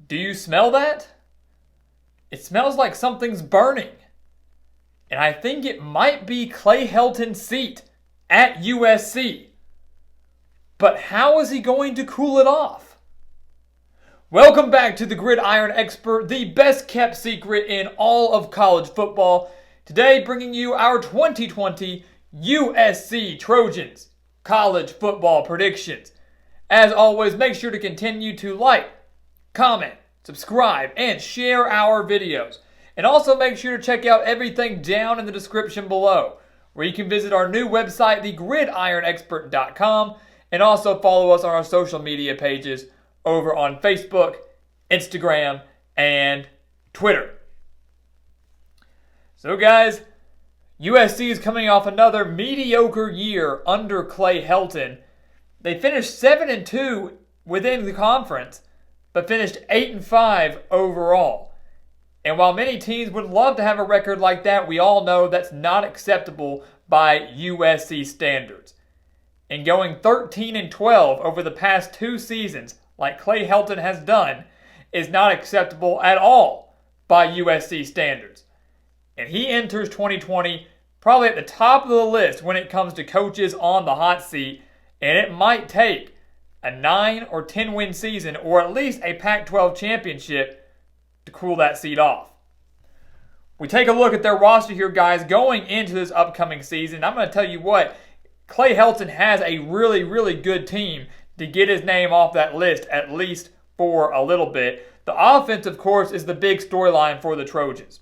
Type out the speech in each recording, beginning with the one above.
Do you smell that? It smells like something's burning. And I think it might be Clay Helton's seat at USC. But how is he going to cool it off? Welcome back to the Gridiron Expert, the best kept secret in all of college football. Today bringing you our 2020 USC Trojans college football predictions. As always, make sure to continue to like, comment, subscribe, and share our videos. And also make sure to check out everything down in the description below, where you can visit our new website, thegridironexpert.com, and also follow us on our social media pages over on Facebook, Instagram, and Twitter. So guys, USC is coming off another mediocre year under Clay Helton. They finished 7-2 within the conference, but finished 8-5 overall. And while many teams would love to have a record like that, we all know that's not acceptable by USC standards. And going 13-12 over the past two seasons, like Clay Helton has done, is not acceptable at all by USC standards. And he enters 2020 probably at the top of the list when it comes to coaches on the hot seat, and it might take a 9 or 10 win season or at least a Pac-12 championship to cool that seat off. We take a look at their roster here, guys, going into this upcoming season. I'm going to tell you what, Clay Helton has a really, really good team to get his name off that list, at least for a little bit. The offense, of course, is the big storyline for the Trojans.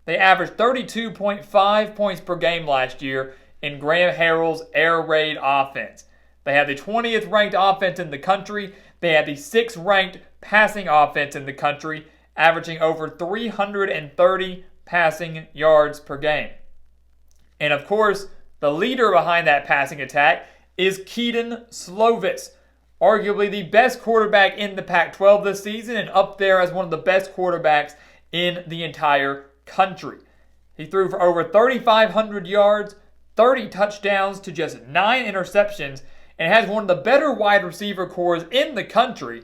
They averaged 32.5 points per game last year in Graham Harrell's air raid offense. They had the 20th ranked offense in the country. They had the 6th ranked passing offense in the country, averaging over 330 passing yards per game. And of course, the leader behind that passing attack is Kedon Slovis, arguably the best quarterback in the Pac-12 this season and up there as one of the best quarterbacks in the entire country. He threw for over 3,500 yards, 30 touchdowns to just 9 interceptions, and has one of the better wide receiver cores in the country,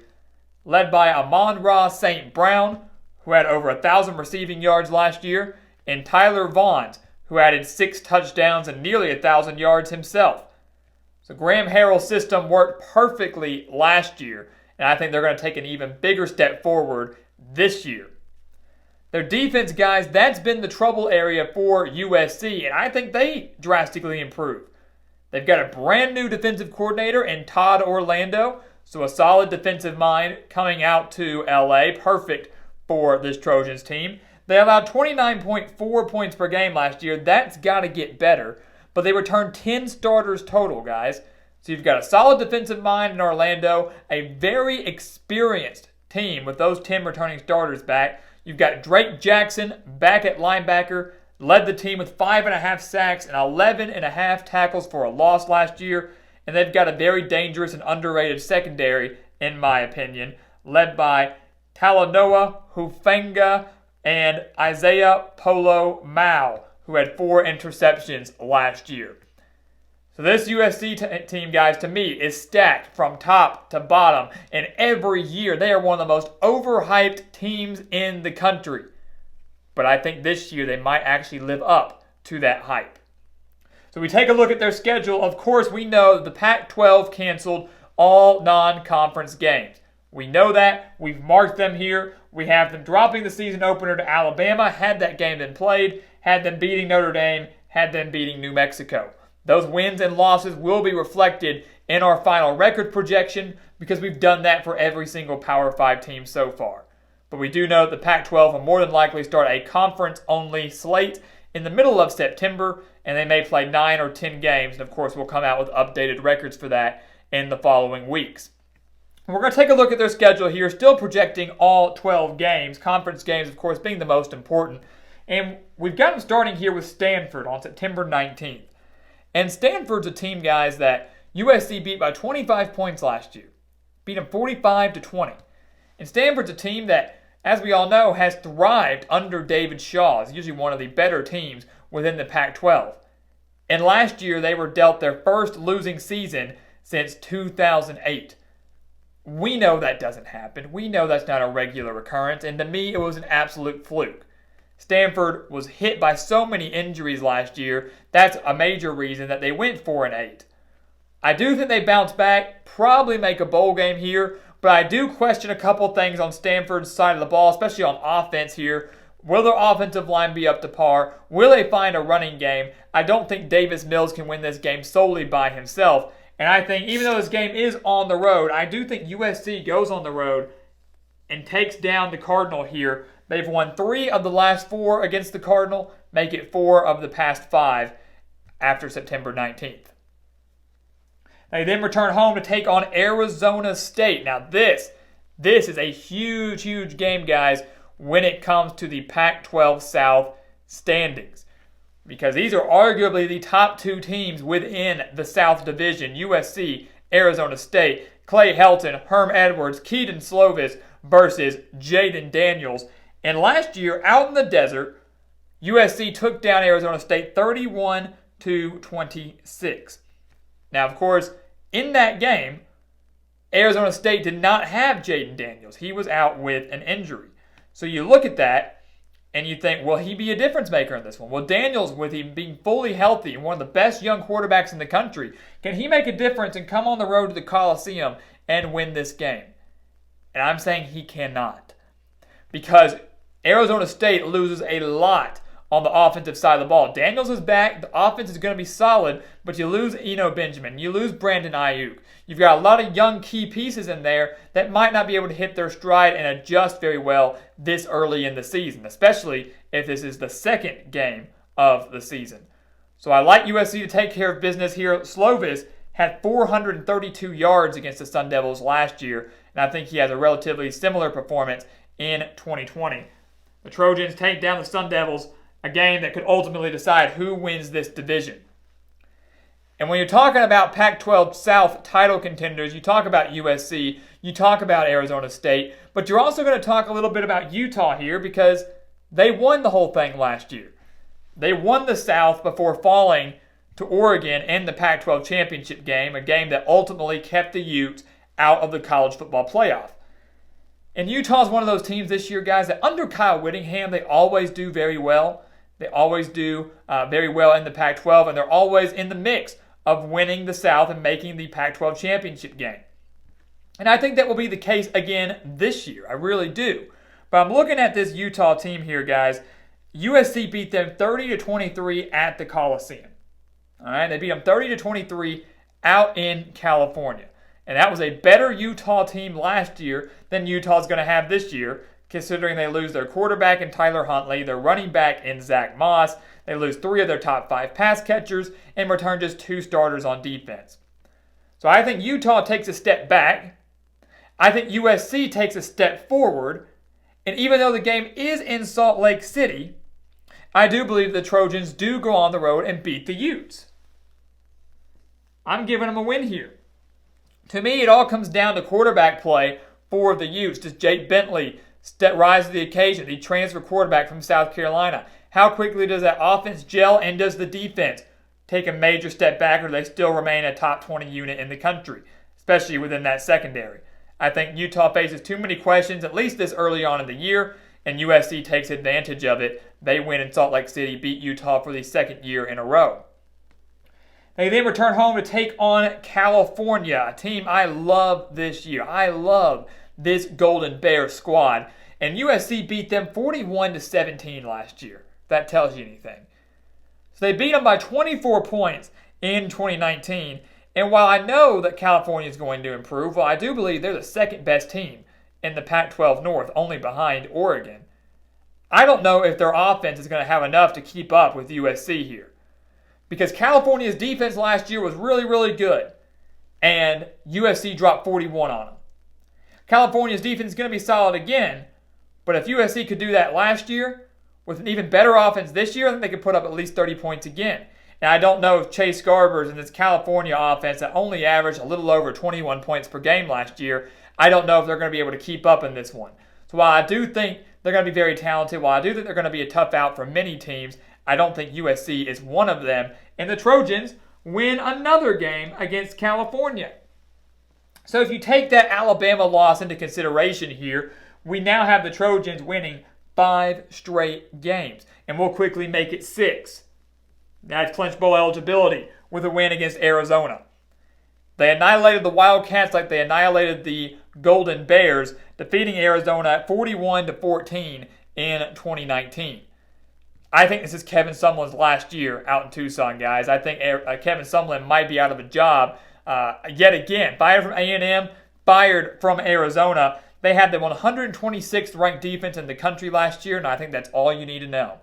led by Amon-Ra St. who had over 1,000 receiving yards last year, and Tyler Vaughns, who added 6 touchdowns and nearly 1,000 yards himself. So Graham Harrell's system worked perfectly last year, and I think they're going to take an even bigger step forward this year. Their defense, guys, that's been the trouble area for USC, and I think they drastically improved. They've got a brand new defensive coordinator in Todd Orlando, so a solid defensive mind coming out to LA, perfect for this Trojans team. They allowed 29.4 points per game last year. That's got to get better, but they returned 10 starters total, guys. So you've got a solid defensive mind in Orlando, a very experienced team with those 10 returning starters back. You've got Drake Jackson back at linebacker, led the team with 5.5 sacks and 11.5 tackles for a loss last year. And they've got a very dangerous and underrated secondary, in my opinion, led by Talanoa Hufanga and Isaiah Polo Mao, who had 4 interceptions last year. So this USC team, guys, to me, is stacked from top to bottom. And every year, they are one of the most overhyped teams in the country. But I think this year, they might actually live up to that hype. So we take a look at their schedule. Of course, we know that the Pac-12 canceled all non-conference games. We know that. We've marked them here. We have them dropping the season opener to Alabama, had that game been played, had them beating Notre Dame, had them beating New Mexico. Those wins and losses will be reflected in our final record projection because we've done that for every single Power 5 team so far. But we do know that the Pac-12 will more than likely start a conference-only slate in the middle of September, and they may play 9 or 10 games, and of course we'll come out with updated records for that in the following weeks. We're going to take a look at their schedule here, still projecting all 12 games, conference games, of course, being the most important. And we've got them starting here with Stanford on September 19th. And Stanford's a team, guys, that USC beat by 25 points last year. Beat them 45-20. And Stanford's a team that, as we all know, has thrived under David Shaw. It's usually one of the better teams within the Pac-12. And last year, they were dealt their first losing season since 2008. We know that doesn't happen. We know that's not a regular occurrence, and to me, it was an absolute fluke. Stanford was hit by so many injuries last year. That's a major reason that they went 4-8. I do think they bounce back, probably make a bowl game here, but I do question a couple things on Stanford's side of the ball, especially on offense here. Will their offensive line be up to par? Will they find a running game? I don't think Davis Mills can win this game solely by himself. And I think even though this game is on the road, I do think USC goes on the road and takes down the Cardinal here. They've won 3 of the last 4 against the Cardinal, make it 4 of the past 5 after September 19th. They then return home to take on Arizona State. Now this is a huge, huge game, guys, when it comes to the Pac-12 South standings. Because these are arguably the top 2 teams within the South Division. USC, Arizona State, Clay Helton, Herm Edwards, Kedon Slovis versus Jaden Daniels. And last year, out in the desert, USC took down Arizona State 31-26. Now, of course, in that game, Arizona State did not have Jaden Daniels. He was out with an injury. So you look at that, and you think, will he be a difference maker in this one? Well, Daniels, with him being fully healthy and one of the best young quarterbacks in the country, can he make a difference and come on the road to the Coliseum and win this game? And I'm saying he cannot. Because Arizona State loses a lot on the offensive side of the ball. Daniels is back. The offense is going to be solid, but you lose Eno Benjamin. You lose Brandon Ayuk. You've got a lot of young key pieces in there that might not be able to hit their stride and adjust very well this early in the season, especially if this is the second game of the season. So I like USC to take care of business here. Slovis had 432 yards against the Sun Devils last year, and I think he has a relatively similar performance in 2020. The Trojans take down the Sun Devils, a game that could ultimately decide who wins this division. And when you're talking about Pac-12 South title contenders, you talk about USC, you talk about Arizona State, but you're also going to talk a little bit about Utah here because they won the whole thing last year. They won the South before falling to Oregon in the Pac-12 championship game, a game that ultimately kept the Utes out of the college football playoff. And Utah's one of those teams this year, guys, that under Kyle Whittingham, they always do very well. They always do very well in the Pac-12, and they're always in the mix of winning the South and making the Pac-12 championship game. And I think that will be the case again this year. I really do. But I'm looking at this Utah team here, guys. USC beat them 30-23 at the Coliseum. All right, they beat them 30-23 out in California. And that was a better Utah team last year than Utah's going to have this year, considering they lose their quarterback in Tyler Huntley, their running back in Zach Moss. They lose 3 of their top 5 pass catchers and return just 2 starters on defense. So I think Utah takes a step back. I think USC takes a step forward. And even though the game is in Salt Lake City, I do believe the Trojans do go on the road and beat the Utes. I'm giving them a win here. To me, it all comes down to quarterback play for the Utes. Does Jake Bentley rise to the occasion, the transfer quarterback from South Carolina? How quickly does that offense gel, and does the defense take a major step back, or do they still remain a top 20 unit in the country, especially within that secondary? I think Utah faces too many questions, at least this early on in the year, and USC takes advantage of it. They win in Salt Lake City, beat Utah for the second year in a row. They then return home to take on California, a team I love this year. I love this Golden Bear squad. And USC beat them 41-17 last year, if that tells you anything. So they beat them by 24 points in 2019. And while I know that California is going to improve, well, I do believe they're the second best team in the Pac-12 North, only behind Oregon. I don't know if their offense is going to have enough to keep up with USC here. Because California's defense last year was really, really good. And USC dropped 41 on them. California's defense is going to be solid again. But if USC could do that last year, with an even better offense this year, I think they could put up at least 30 points again. And I don't know if Chase Garbers and this California offense that only averaged a little over 21 points per game last year, I don't know if they're going to be able to keep up in this one. So while I do think they're going to be very talented, while I do think they're going to be a tough out for many teams, I don't think USC is one of them. And the Trojans win another game against California. So if you take that Alabama loss into consideration here, we now have the Trojans winning 5 straight games. And we'll quickly make it 6. That's clinch bowl eligibility with a win against Arizona. They annihilated the Wildcats like they annihilated the Golden Bears, defeating Arizona 41-14 in 2019. I think this is Kevin Sumlin's last year out in Tucson, guys. I think Kevin Sumlin might be out of a job yet again. Fired from A&M, fired from Arizona. They had the 126th ranked defense in the country last year, and I think that's all you need to know.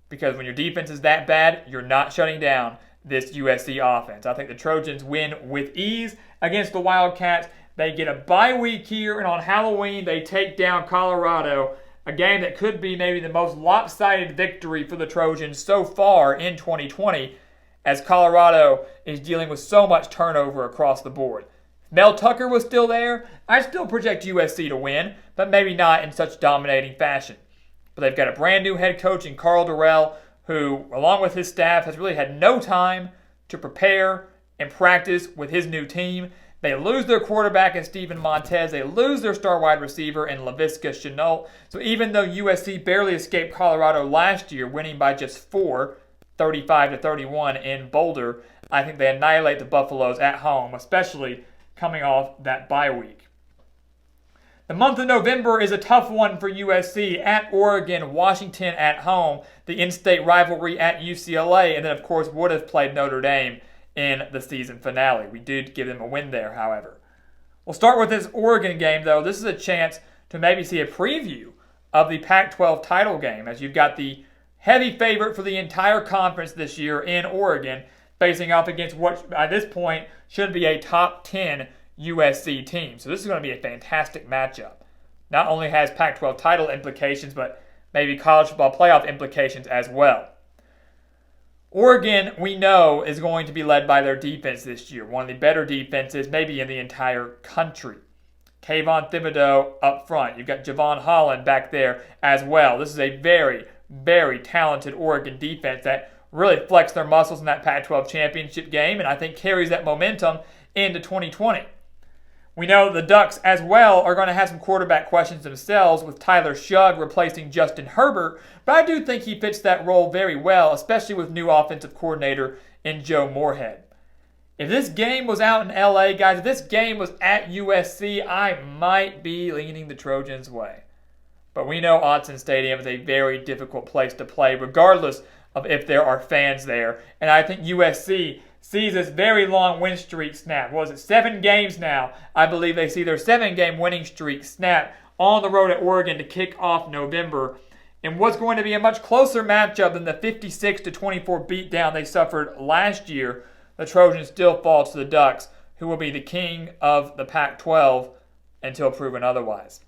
Because when your defense is that bad, you're not shutting down this USC offense. I think the Trojans win with ease against the Wildcats. They get a bye week here, and on Halloween, they take down Colorado, a game that could be maybe the most lopsided victory for the Trojans so far in 2020, as Colorado is dealing with so much turnover across the board. If Mel Tucker was still there, I'd still project USC to win, but maybe not in such dominating fashion. But they've got a brand new head coach in Karl Dorrell, who, along with his staff, has really had no time to prepare and practice with his new team. They lose their quarterback in Steven Montez. They lose their star wide receiver in Laviska Shenault. So even though USC barely escaped Colorado last year, winning by just 4, 35-31 in Boulder, I think they annihilate the Buffaloes at home, especially coming off that bye week. The month of November is a tough one for USC at Oregon, Washington at home, the in-state rivalry at UCLA, and then of course would have played Notre Dame in the season finale. We did give them a win there, however. We'll start with this Oregon game, though. This is a chance to maybe see a preview of the Pac-12 title game, as you've got the heavy favorite for the entire conference this year in Oregon, facing off against what, by this point, should be a top 10 USC team. So this is going to be a fantastic matchup. Not only has Pac-12 title implications, but maybe college football playoff implications as well. Oregon, we know, is going to be led by their defense this year. One of the better defenses maybe in the entire country. Kayvon Thibodeau up front. You've got Javon Holland back there as well. This is a very, very talented Oregon defense that really flexed their muscles in that Pac-12 championship game, and I think carries that momentum into 2020. We know the Ducks as well are going to have some quarterback questions themselves, with Tyler Shugg replacing Justin Herbert, but I do think he fits that role very well, especially with new offensive coordinator in Joe Moorhead. If this game was out in LA, guys, if this game was at USC, I might be leaning the Trojans' way. But we know Autzen Stadium is a very difficult place to play, regardless of if there are fans there. And I think USC sees this very long win streak snap. What was it, 7 games now? I believe they see their 7-game winning streak snap on the road at Oregon to kick off November. And what's going to be a much closer matchup than the 56-24 beatdown they suffered last year, the Trojans still fall to the Ducks, who will be the king of the Pac-12 until proven otherwise.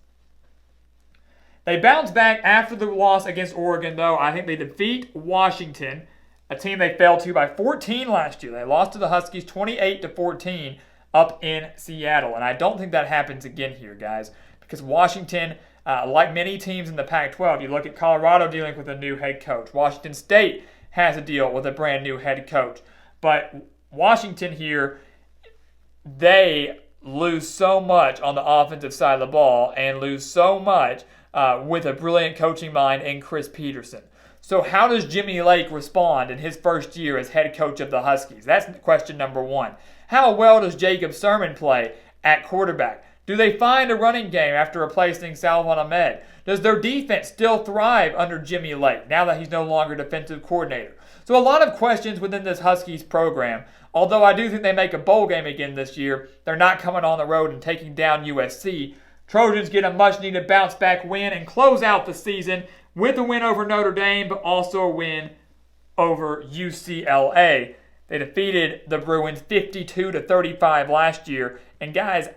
They bounce back after the loss against Oregon, though. I think they defeat Washington, a team they fell to by 14 last year. They lost to the Huskies 28-14 up in Seattle. And I don't think that happens again here, guys, because Washington, like many teams in the Pac-12, you look at Colorado dealing with a new head coach. Washington State has a deal with a brand new head coach. But Washington here, they lose so much on the offensive side of the ball and lose so much with a brilliant coaching mind in Chris Peterson. So how does Jimmy Lake respond in his first year as head coach of the Huskies? That's question number one. How well does Jacob Sirmon play at quarterback? Do they find a running game after replacing Salvon Ahmed? Does their defense still thrive under Jimmy Lake now that he's no longer defensive coordinator? So a lot of questions within this Huskies program. Although I do think they make a bowl game again this year, they're not coming on the road and taking down USC. Trojans get a much-needed bounce-back win and close out the season with a win over Notre Dame, but also a win over UCLA. They defeated the Bruins 52-35 last year. And guys,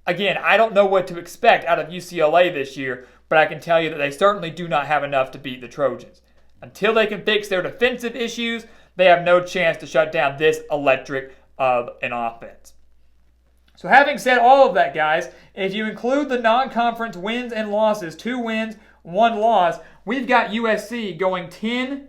again, I don't know what to expect out of UCLA this year, but I can tell you that they certainly do not have enough to beat the Trojans. Until they can fix their defensive issues, they have no chance to shut down this electric of an offense. So having said all of that, guys, if you include the non-conference wins and losses, 2 wins, 1 loss, we've got USC going 10-2.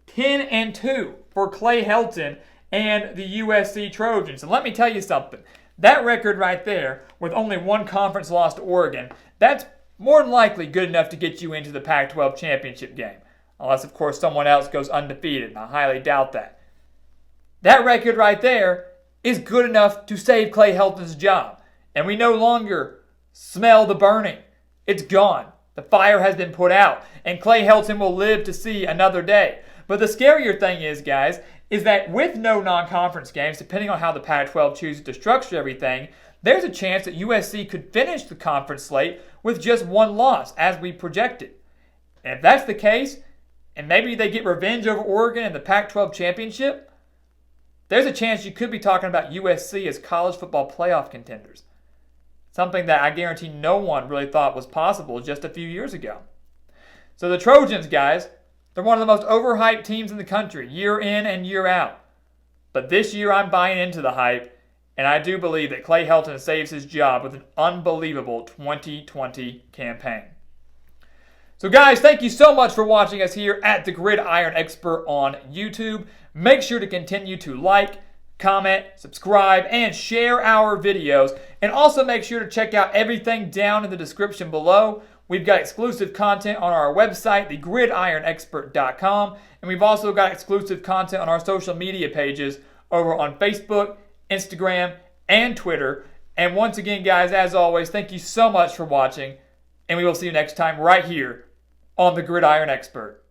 10-2 for Clay Helton and the USC Trojans. And let me tell you something. That record right there, with only one conference loss to Oregon, that's more than likely good enough to get you into the Pac-12 championship game. Unless, of course, someone else goes undefeated, and I highly doubt that. That record right there is good enough to save Clay Helton's job. And we no longer smell the burning. It's gone. The fire has been put out, and Clay Helton will live to see another day. But the scarier thing is, guys, is that with no non-conference games, depending on how the Pac-12 chooses to structure everything, there's a chance that USC could finish the conference slate with just one loss, as we projected. And if that's the case, and maybe they get revenge over Oregon in the Pac-12 championship, there's a chance you could be talking about USC as college football playoff contenders. Something that I guarantee no one really thought was possible just a few years ago. So the Trojans, guys, they're one of the most overhyped teams in the country, year in and year out. But this year I'm buying into the hype, and I do believe that Clay Helton saves his job with an unbelievable 2020 campaign. So guys, thank you so much for watching us here at the Gridiron Expert on YouTube. Make sure to continue to like, comment, subscribe, and share our videos. And also make sure to check out everything down in the description below. We've got exclusive content on our website, thegridironexpert.com. And we've also got exclusive content on our social media pages over on Facebook, Instagram, and Twitter. And once again, guys, as always, thank you so much for watching. And we will see you next time right here on The Gridiron Expert.